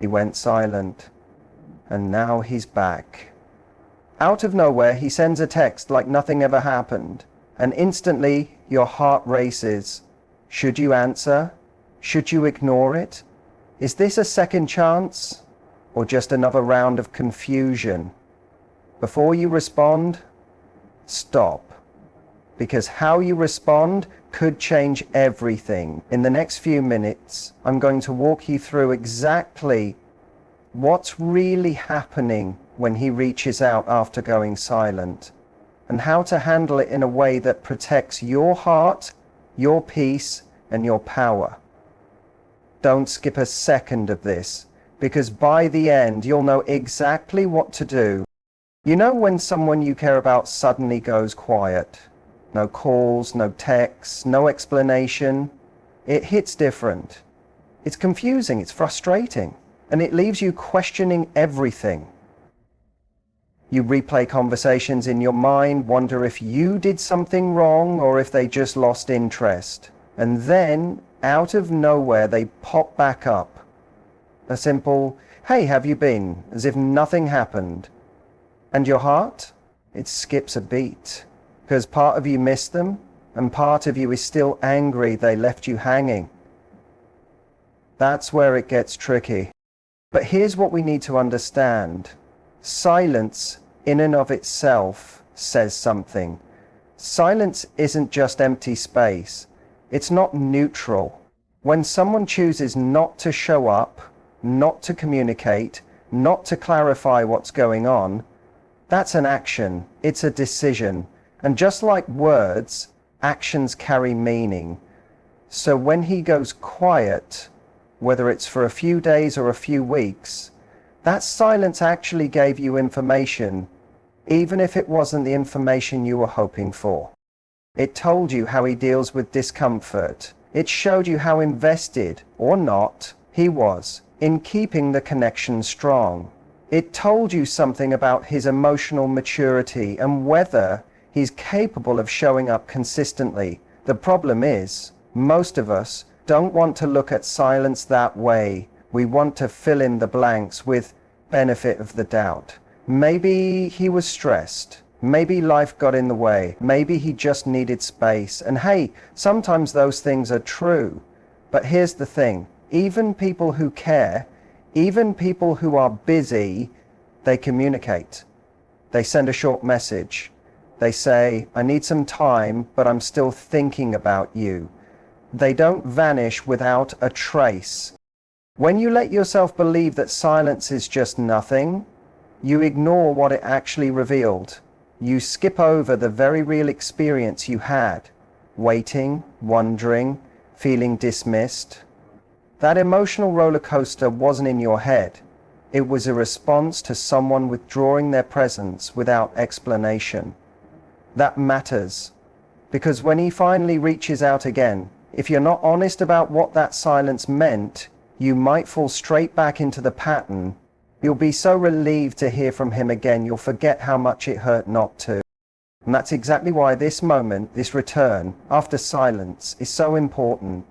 He went silent, and now he's back. Out of nowhere, he sends a text like nothing ever happened, and instantly your heart races. Should you answer? Should you ignore it? Is this a second chance, or just another round of confusion? Before you respond, stop. Because how you respond could change everything. In the next few minutes, I'm going to walk you through exactly what's really happening when he reaches out after going silent, and how to handle it in a way that protects your heart, your peace, and your power. Don't skip a second of this, because by the end, you'll know exactly what to do. You know when someone you care about suddenly goes quiet? No calls, no texts, no explanation. It hits different. It's confusing, it's frustrating, and it leaves you questioning everything. You replay conversations in your mind, wonder if you did something wrong or if they just lost interest. And then, out of nowhere, they pop back up. A simple, "Hey, have you been?" as if nothing happened. And your heart? It skips a beat. Because part of you missed them, and part of you is still angry they left you hanging. That's where it gets tricky. But here's what we need to understand. Silence, in and of itself, says something. Silence isn't just empty space. It's not neutral. When someone chooses not to show up, not to communicate, not to clarify what's going on, that's an action. It's a decision. And just like words, actions carry meaning. So when he goes quiet, whether it's for a few days or a few weeks, that silence actually gave you information, even if it wasn't the information you were hoping for. It told you how he deals with discomfort. It showed you how invested, or not, he was in keeping the connection strong. It told you something about his emotional maturity and whether he's capable of showing up consistently. The problem is, most of us don't want to look at silence that way. We want to fill in the blanks with benefit of the doubt. Maybe he was stressed. Maybe life got in the way. Maybe he just needed space. And hey, sometimes those things are true. But here's the thing. Even people who care, even people who are busy, they communicate. They send a short message. They say, "I need some time, but I'm still thinking about you." They don't vanish without a trace. When you let yourself believe that silence is just nothing, you ignore what it actually revealed. You skip over the very real experience you had, waiting, wondering, feeling dismissed. That emotional roller coaster wasn't in your head. It was a response to someone withdrawing their presence without explanation. That matters, because when he finally reaches out again, if you're not honest about what that silence meant, you might fall straight back into the pattern. You'll be so relieved to hear from him again, you'll forget how much it hurt not to. And that's exactly why this moment, this return, after silence, is so important.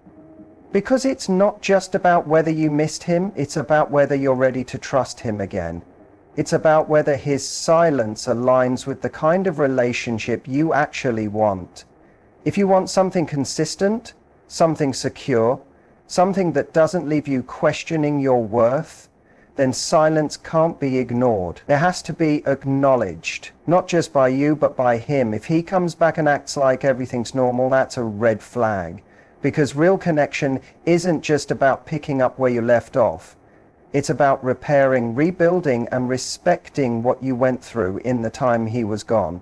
Because it's not just about whether you missed him, it's about whether you're ready to trust him again. It's about whether his silence aligns with the kind of relationship you actually want. If you want something consistent, something secure, something that doesn't leave you questioning your worth, then silence can't be ignored. It has to be acknowledged, not just by you, but by him. If he comes back and acts like everything's normal, that's a red flag. Because real connection isn't just about picking up where you left off. It's about repairing, rebuilding, and respecting what you went through in the time he was gone.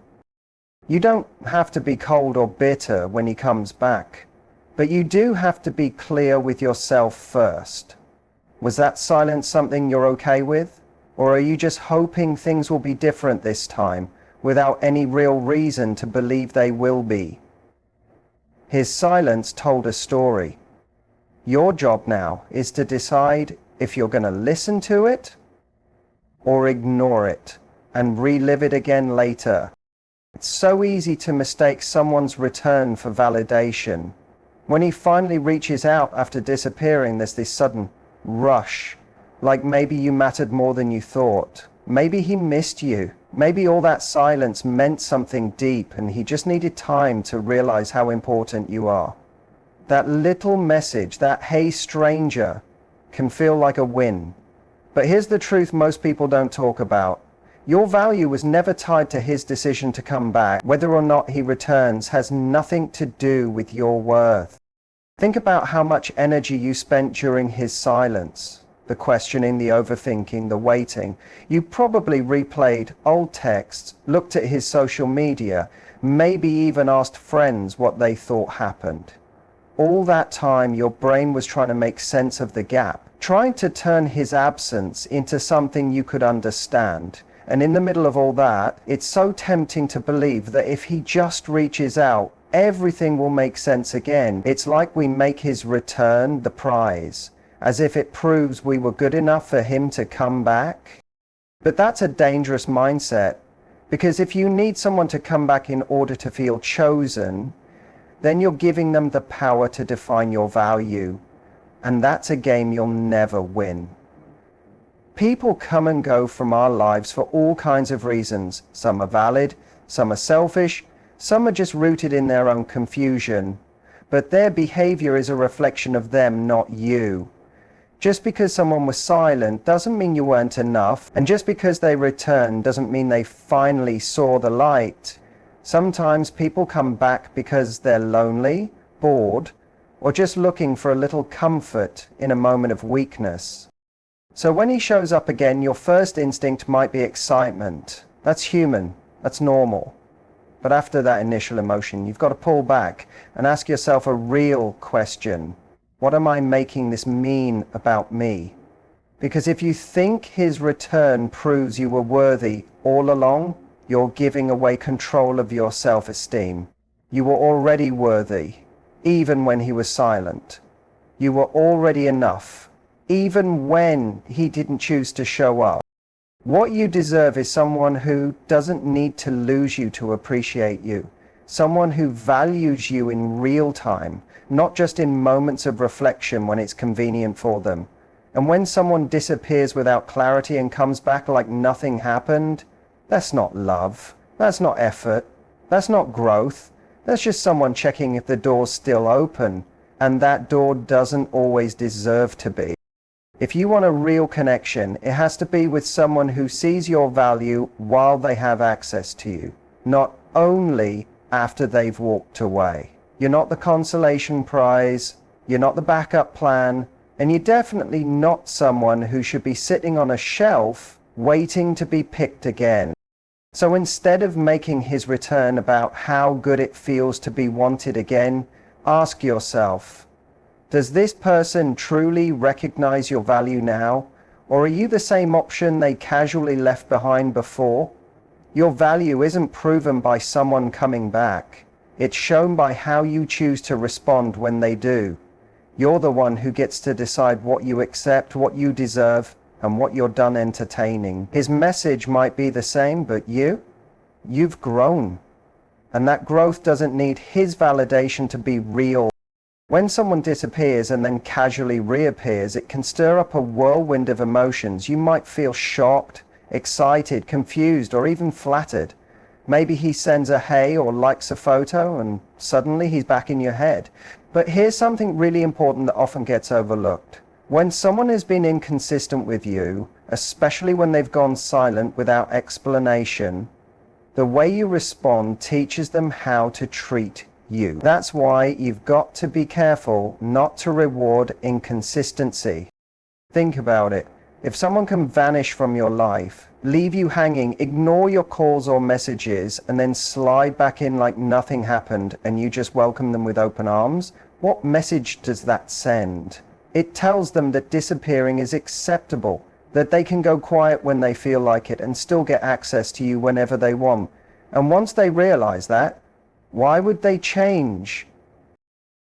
You don't have to be cold or bitter when he comes back, but you do have to be clear with yourself first. Was that silence something you're okay with? Or are you just hoping things will be different this time, without any real reason to believe they will be? His silence told a story. Your job now is to decide if you're going to listen to it or ignore it and relive it again later. It's so easy to mistake someone's return for validation. When he finally reaches out after disappearing, there's this sudden rush, Like maybe you mattered more than you thought. Maybe he missed you. Maybe all that silence meant something deep and he just needed time to realize how important you are. That little message, that "hey stranger," can feel like a win. But here's the truth most people don't talk about. Your value was never tied to his decision to come back. Whether or not he returns has nothing to do with your worth. Think about how much energy you spent during his silence. The questioning, the overthinking, the waiting. You probably replayed old texts, looked at his social media, maybe even asked friends what they thought happened. All that time your brain was trying to make sense of the gap, trying to turn his absence into something you could understand. And in the middle of all that, it's so tempting to believe that if he just reaches out, everything will make sense again. It's like we make his return the prize, as if it proves we were good enough for him to come back. But that's a dangerous mindset, because if you need someone to come back in order to feel chosen, then you're giving them the power to define your value, and that's a game you'll never win. People come and go from our lives for all kinds of reasons. Some are valid, some are selfish, some are just rooted in their own confusion, but their behavior is a reflection of them, not you. Just because someone was silent doesn't mean you weren't enough, and just because they returned doesn't mean they finally saw the light. Sometimes people come back because they're lonely, bored, or just looking for a little comfort in a moment of weakness. So when he shows up again, your first instinct might be excitement. That's human, that's normal. But after that initial emotion, you've got to pull back and ask yourself a real question. What am I making this mean about me? Because if you think his return proves you were worthy all along, you're giving away control of your self-esteem. You were already worthy, even when he was silent. You were already enough, even when he didn't choose to show up. What you deserve is someone who doesn't need to lose you to appreciate you. Someone who values you in real time, not just in moments of reflection when it's convenient for them. And when someone disappears without clarity and comes back like nothing happened, that's not love, that's not effort, that's not growth. That's just someone checking if the door's still open, and that door doesn't always deserve to be. If you want a real connection, it has to be with someone who sees your value while they have access to you, not only after they've walked away. You're not the consolation prize, you're not the backup plan, and you're definitely not someone who should be sitting on a shelf waiting to be picked again. So instead of making his return about how good it feels to be wanted again, ask yourself, does this person truly recognize your value now? Or are you the same option they casually left behind before? Your value isn't proven by someone coming back. It's shown by how you choose to respond when they do. You're the one who gets to decide what you accept, what you deserve, and what you're done entertaining. His message might be the same, but you've grown. And that growth doesn't need his validation to be real. When someone disappears and then casually reappears, it can stir up a whirlwind of emotions. You might feel shocked, excited, confused, or even flattered. Maybe he sends a hey or likes a photo and suddenly he's back in your head. But here's something really important that often gets overlooked. When someone has been inconsistent with you, especially when they've gone silent without explanation, the way you respond teaches them how to treat you. That's why you've got to be careful not to reward inconsistency. Think about it. If someone can vanish from your life, leave you hanging, ignore your calls or messages, and then slide back in like nothing happened and you just welcome them with open arms, what message does that send? It tells them that disappearing is acceptable, that they can go quiet when they feel like it and still get access to you whenever they want. And once they realize that, why would they change?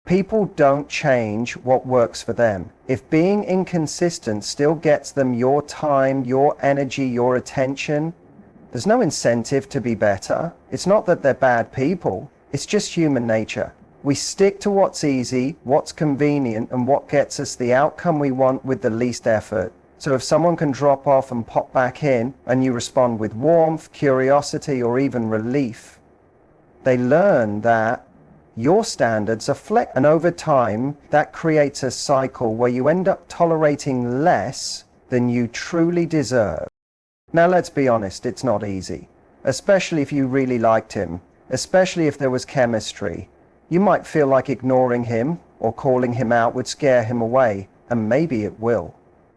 People don't change what works for them. If being inconsistent still gets them your time, your energy, your attention, there's no incentive to be better. It's not that they're bad people. It's just human nature. We stick to what's easy, what's convenient, and what gets us the outcome we want with the least effort. So if someone can drop off and pop back in and you respond with warmth, curiosity, or even relief, they learn that your standards are flexible. And over time, that creates a cycle where you end up tolerating less than you truly deserve. Now let's be honest, it's not easy. Especially if you really liked him, especially if there was chemistry. You might feel like ignoring him or calling him out would scare him away, and maybe it will.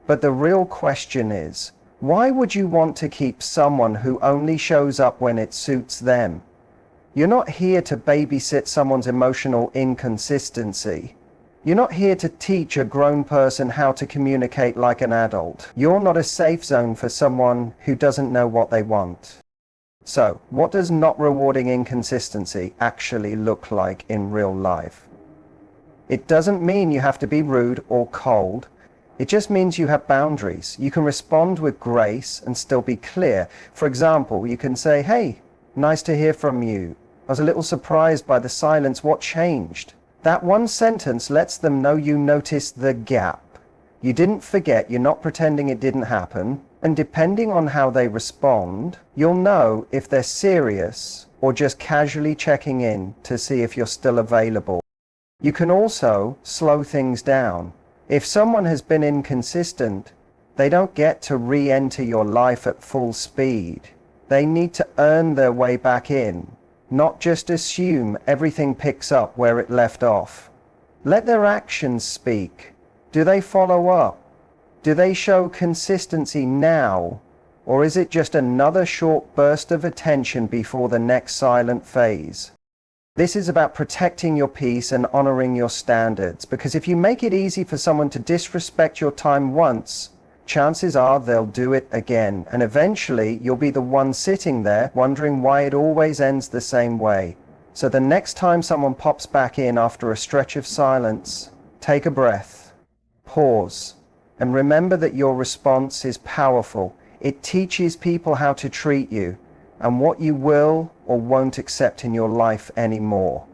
But the real question is, why would you want to keep someone who only shows up when it suits them? You're not here to babysit someone's emotional inconsistency. You're not here to teach a grown person how to communicate like an adult. You're not a safe zone for someone who doesn't know what they want. So, what does not rewarding inconsistency actually look like in real life? It doesn't mean you have to be rude or cold. It just means you have boundaries. You can respond with grace and still be clear. For example, you can say, "Hey, nice to hear from you. I was a little surprised by the silence. What changed?" That one sentence lets them know you noticed the gap. You didn't forget, you're not pretending it didn't happen. And depending on how they respond, you'll know if they're serious or just casually checking in to see if you're still available. You can also slow things down. If someone has been inconsistent, they don't get to re-enter your life at full speed. They need to earn their way back in, not just assume everything picks up where it left off. Let their actions speak. Do they follow up? Do they show consistency now? Or is it just another short burst of attention before the next silent phase? This is about protecting your peace and honoring your standards, because if you make it easy for someone to disrespect your time once, chances are they'll do it again, and eventually you'll be the one sitting there wondering why it always ends the same way. So the next time someone pops back in after a stretch of silence, take a breath, pause, and remember that your response is powerful. It teaches people how to treat you and what you will or won't accept in your life anymore.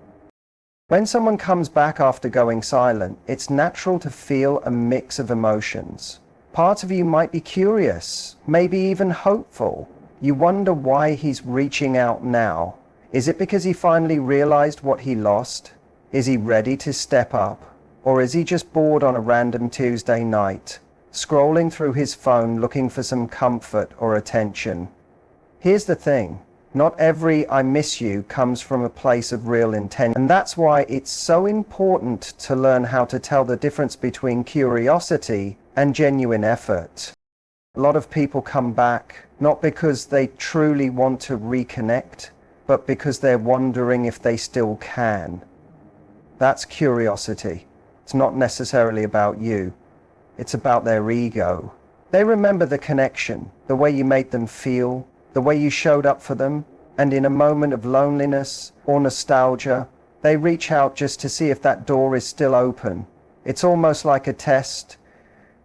When someone comes back after going silent, it's natural to feel a mix of emotions. Part of you might be curious, maybe even hopeful. You wonder why he's reaching out now. Is it because he finally realized what he lost? Is he ready to step up? Or is he just bored on a random Tuesday night, scrolling through his phone looking for some comfort or attention? Here's the thing, not every "I miss you" comes from a place of real intent. And that's why it's so important to learn how to tell the difference between curiosity and genuine effort. A lot of people come back not because they truly want to reconnect, but because they're wondering if they still can. That's curiosity. It's not necessarily about you. It's about their ego. They remember the connection, the way you made them feel, the way you showed up for them, and in a moment of loneliness or nostalgia, they reach out just to see if that door is still open. It's almost like a test.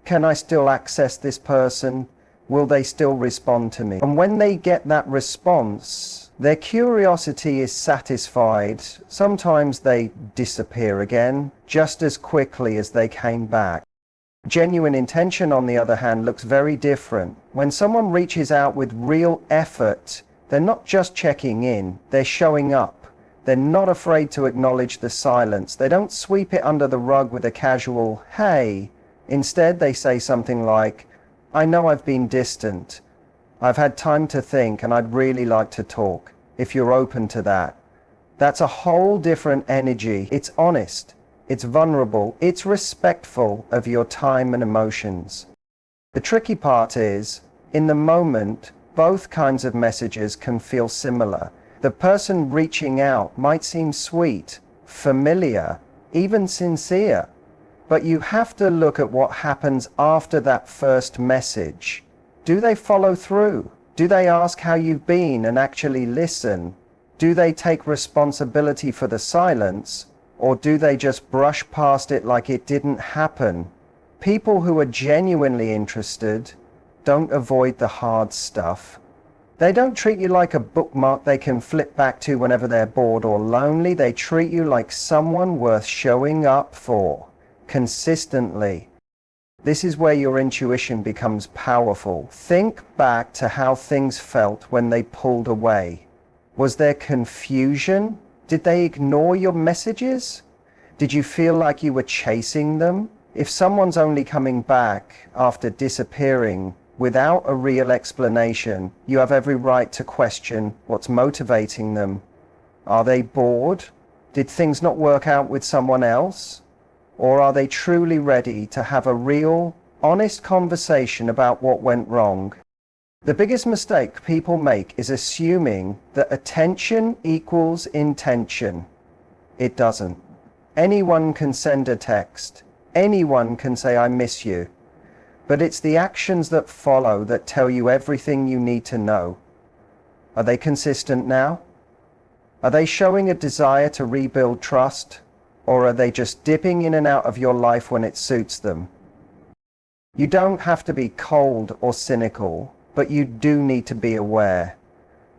Can I still access this person? Will they still respond to me? And when they get that response, their curiosity is satisfied. Sometimes they disappear again, just as quickly as they came back. Genuine intention, on the other hand, looks very different. When someone reaches out with real effort, they're not just checking in, they're showing up. They're not afraid to acknowledge the silence. They don't sweep it under the rug with a casual, "Hey." Instead, they say something like, "I know I've been distant. I've had time to think and I'd really like to talk, if you're open to that." That's a whole different energy. It's honest. It's vulnerable, it's respectful of your time and emotions. The tricky part is, in the moment, both kinds of messages can feel similar. The person reaching out might seem sweet, familiar, even sincere, but you have to look at what happens after that first message. Do they follow through? Do they ask how you've been and actually listen? Do they take responsibility for the silence? Or do they just brush past it like it didn't happen? People who are genuinely interested don't avoid the hard stuff. They don't treat you like a bookmark they can flip back to whenever they're bored or lonely. They treat you like someone worth showing up for, consistently. This is where your intuition becomes powerful. Think back to how things felt when they pulled away. Was there confusion? Did they ignore your messages? Did you feel like you were chasing them? If someone's only coming back after disappearing without a real explanation, you have every right to question what's motivating them. Are they bored? Did things not work out with someone else? Or are they truly ready to have a real, honest conversation about what went wrong? The biggest mistake people make is assuming that attention equals intention. It doesn't. Anyone can send a text. Anyone can say, "I miss you." But it's the actions that follow that tell you everything you need to know. Are they consistent now? Are they showing a desire to rebuild trust? Or are they just dipping in and out of your life when it suits them? You don't have to be cold or cynical, but you do need to be aware.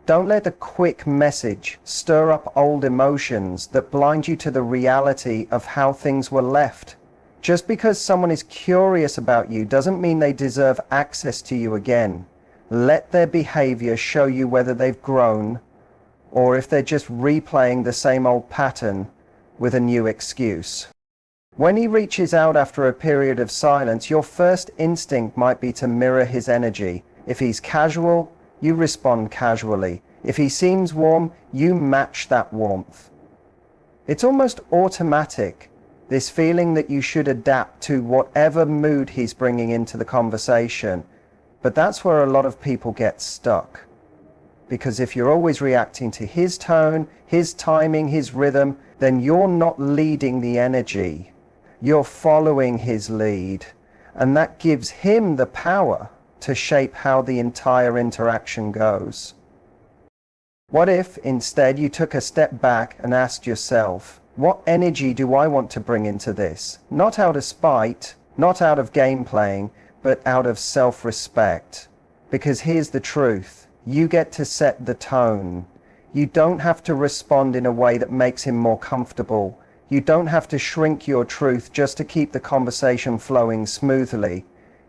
Don't let a quick message stir up old emotions that blind you to the reality of how things were left. Just because someone is curious about you doesn't mean they deserve access to you again. Let their behavior show you whether they've grown or if they're just replaying the same old pattern with a new excuse. When he reaches out after a period of silence, your first instinct might be to mirror his energy. If he's casual, you respond casually. If he seems warm, you match that warmth. It's almost automatic, this feeling that you should adapt to whatever mood he's bringing into the conversation. But that's where a lot of people get stuck. Because if you're always reacting to his tone, his timing, his rhythm, then you're not leading the energy. You're following his lead. And that gives him the power to shape how the entire interaction goes. What if instead you took a step back and asked yourself, what energy do I want to bring into this? Not out of spite, not out of game playing, but out of self-respect. Because here's the truth. You get to set the tone. You don't have to respond in a way that makes him more comfortable. You don't have to shrink your truth just to keep the conversation flowing smoothly.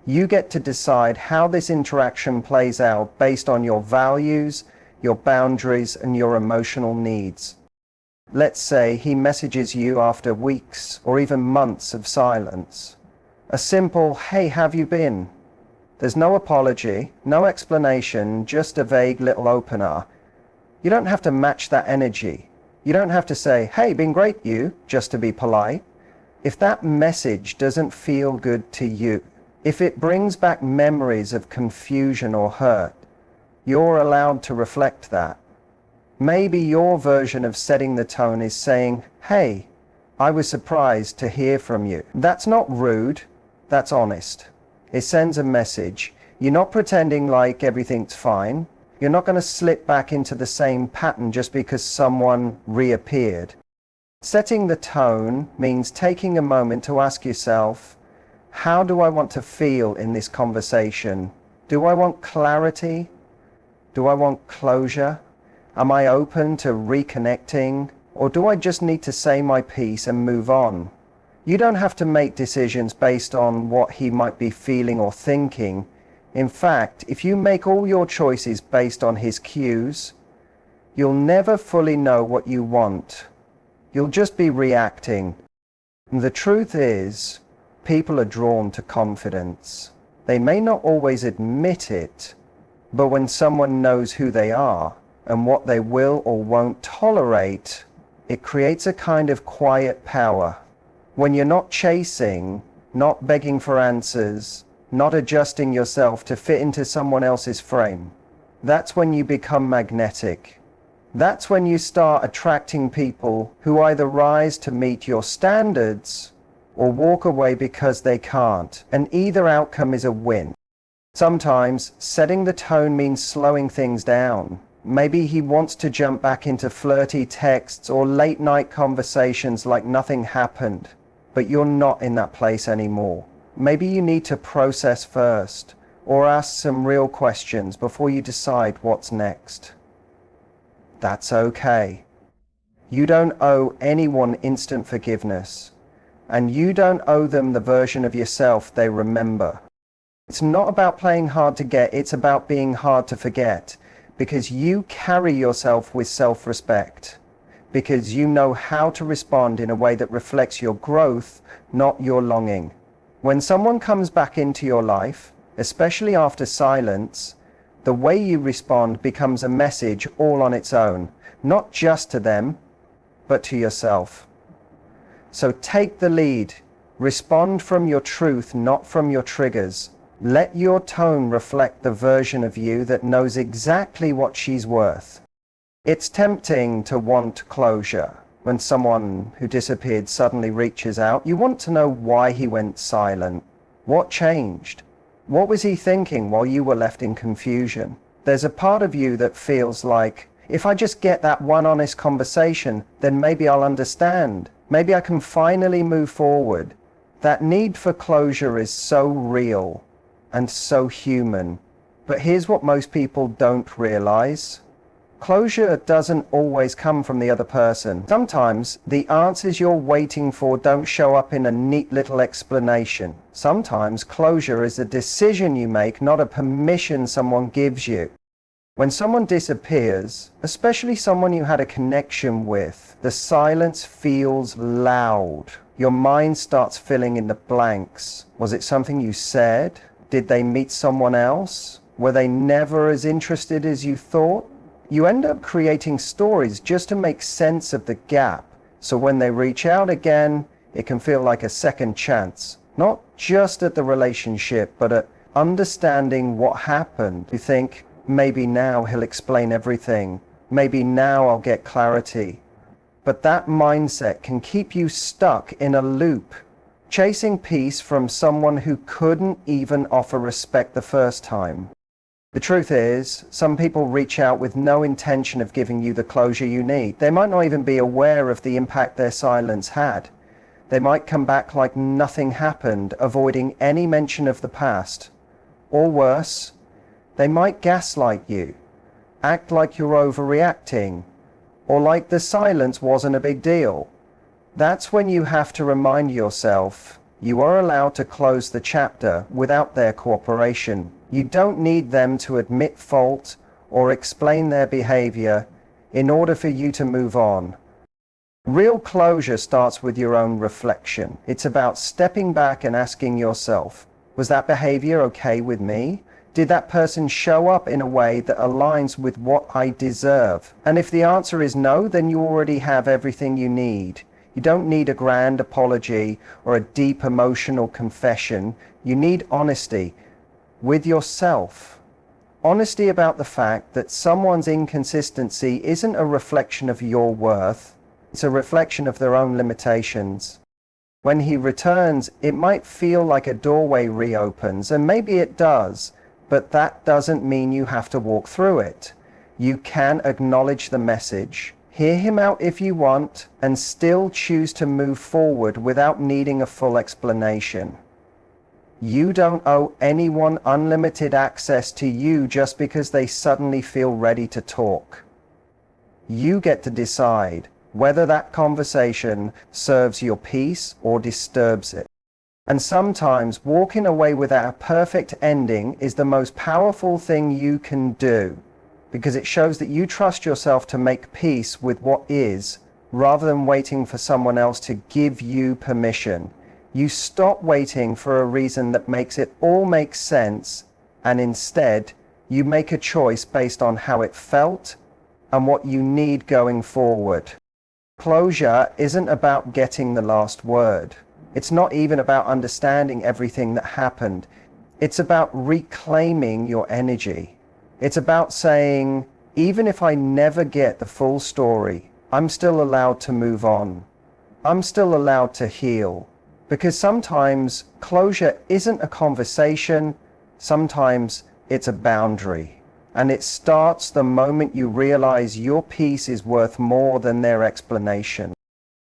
You get to decide how this interaction plays out based on your values, your boundaries, and your emotional needs. Let's say he messages you after weeks or even months of silence. A simple, "Hey, have you been?" There's no apology, no explanation, just a vague little opener. You don't have to match that energy. You don't have to say, "Hey, been great, you," just to be polite. If that message doesn't feel good to you, if it brings back memories of confusion or hurt, you're allowed to reflect that. Maybe your version of setting the tone is saying, "Hey, I was surprised to hear from you." That's not rude, that's honest. It sends a message. You're not pretending like everything's fine. You're not going to slip back into the same pattern just because someone reappeared. Setting the tone means taking a moment to ask yourself, how do I want to feel in this conversation? Do I want clarity? Do I want closure? Am I open to reconnecting? Or do I just need to say my piece and move on? You don't have to make decisions based on what he might be feeling or thinking. In fact, if you make all your choices based on his cues, you'll never fully know what you want. You'll just be reacting. And the truth is, people are drawn to confidence. They may not always admit it, but when someone knows who they are and what they will or won't tolerate, it creates a kind of quiet power. When you're not chasing, not begging for answers, not adjusting yourself to fit into someone else's frame, that's when you become magnetic. That's when you start attracting people who either rise to meet your standards or walk away because they can't, and either outcome is a win. Sometimes setting the tone means slowing things down. Maybe he wants to jump back into flirty texts or late night conversations like nothing happened, but you're not in that place anymore. Maybe you need to process first or ask some real questions before you decide what's next. That's okay. You don't owe anyone instant forgiveness. and you don't owe them the version of yourself they remember. It's not about playing hard to get, it's about being hard to forget, because you carry yourself with self-respect, because you know how to respond in a way that reflects your growth, not your longing. When someone comes back into your life, especially after silence, the way you respond becomes a message all on its own, not just to them, but to yourself. So take the lead. Respond from your truth, not from your triggers. Let your tone reflect the version of you that knows exactly what she's worth. It's tempting to want closure. When someone who disappeared suddenly reaches out, you want to know why he went silent. What changed? What was he thinking while you were left in confusion? There's a part of you that feels like, if I just get that one honest conversation, then maybe I'll understand. Maybe I can finally move forward. That need for closure is so real and so human. But here's what most people don't realize. Closure doesn't always come from the other person. Sometimes the answers you're waiting for don't show up in a neat little explanation. Sometimes closure is a decision you make, not a permission someone gives you. When someone disappears, especially someone you had a connection with, the silence feels loud. Your mind starts filling in the blanks. Was it something you said? Did they meet someone else? Were they never as interested as you thought? You end up creating stories just to make sense of the gap. So when they reach out again, it can feel like a second chance. Not just at the relationship, but at understanding what happened. You think, maybe now he'll explain everything. Maybe now I'll get clarity. But that mindset can keep you stuck in a loop, chasing peace from someone who couldn't even offer respect the first time. The truth is, some people reach out with no intention of giving you the closure you need. They might not even be aware of the impact their silence had. They might come back like nothing happened, avoiding any mention of the past. Or worse, they might gaslight you, act like you're overreacting, or like the silence wasn't a big deal. That's when you have to remind yourself you are allowed to close the chapter without their cooperation. You don't need them to admit fault or explain their behavior in order for you to move on. Real closure starts with your own reflection. It's about stepping back and asking yourself, was that behavior okay with me? Did that person show up in a way that aligns with what I deserve? And if the answer is no, then you already have everything you need. You don't need a grand apology or a deep emotional confession. You need honesty with yourself. Honesty about the fact that someone's inconsistency isn't a reflection of your worth. It's a reflection of their own limitations. When he returns, it might feel like a doorway reopens, and maybe it does, but that doesn't mean you have to walk through it. You can acknowledge the message, hear him out if you want, and still choose to move forward without needing a full explanation. You don't owe anyone unlimited access to you just because they suddenly feel ready to talk. You get to decide whether that conversation serves your peace or disturbs it. And sometimes walking away without a perfect ending is the most powerful thing you can do, because it shows that you trust yourself to make peace with what is, rather than waiting for someone else to give you permission. You stop waiting for a reason that makes it all make sense, and instead, you make a choice based on how it felt and what you need going forward. Closure isn't about getting the last word. It's not even about understanding everything that happened. It's about reclaiming your energy. It's about saying, even if I never get the full story, I'm still allowed to move on. I'm still allowed to heal. Because sometimes closure isn't a conversation, sometimes it's a boundary. And it starts the moment you realize your peace is worth more than their explanation.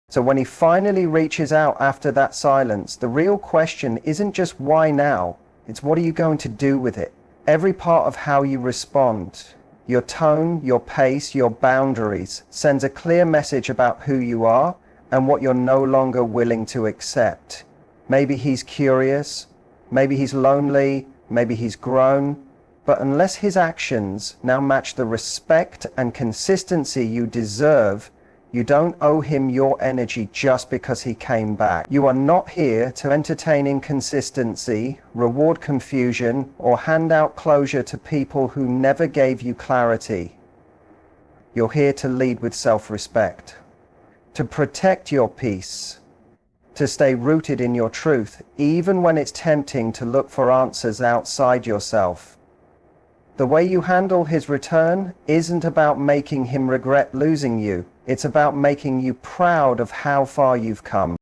So when he finally reaches out after that silence, the real question isn't just why now, it's what are you going to do with it? Every part of how you respond, your tone, your pace, your boundaries, sends a clear message about who you are and what you're no longer willing to accept. Maybe he's curious, maybe he's lonely, maybe he's grown, but unless his actions now match the respect and consistency you deserve, you don't owe him your energy just because he came back. You are not here to entertain inconsistency, reward confusion, or hand out closure to people who never gave you clarity. You're here to lead with self-respect, to protect your peace, to stay rooted in your truth, even when it's tempting to look for answers outside yourself. The way you handle his return isn't about making him regret losing you. It's about making you proud of how far you've come.